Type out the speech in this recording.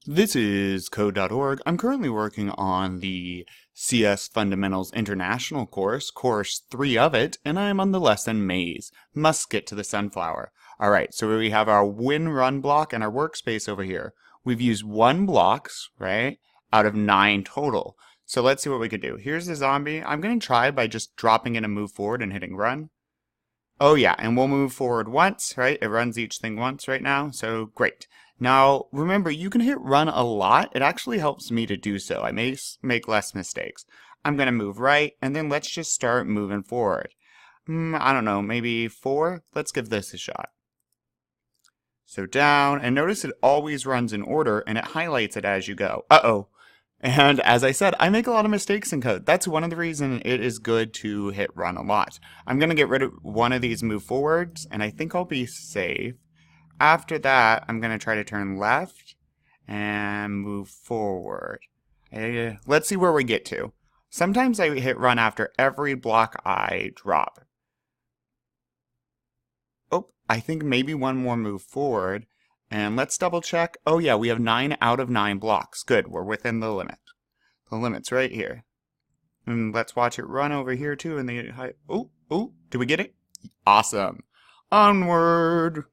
This is Code.org. I'm currently working on the CS Fundamentals International course 3 of it, and I'm on the lesson Maze, Must Get to the Sunflower. Alright, so we have our win-run block and our workspace over here. We've used 1 blocks, right, out of 9 total. So let's see what we can do. Here's the zombie. I'm going to try by just dropping in a move forward and hitting run. Oh yeah, and we'll move forward once, right? It runs each thing once right now, so great. Now, remember, you can hit run a lot. It actually helps me to do so. I may make less mistakes. I'm going to move right, and then let's just start moving forward. I don't know, maybe 4? Let's give this a shot. So down, and notice it always runs in order, and it highlights it as you go. Uh-oh. And as I said, I make a lot of mistakes in code. That's one of the reasons it is good to hit run a lot. I'm going to get rid of one of these move forwards, and I think I'll be safe. After that, I'm going to try to turn left and move forward. Let's see where we get to. Sometimes I hit run after every block I drop. Oh, I think maybe one more move forward. And let's double check. Oh yeah, we have 9 out of 9 blocks. Good, we're within the limit. The limit's right here. And let's watch it run over here too. And oh, did we get it? Awesome. Onward.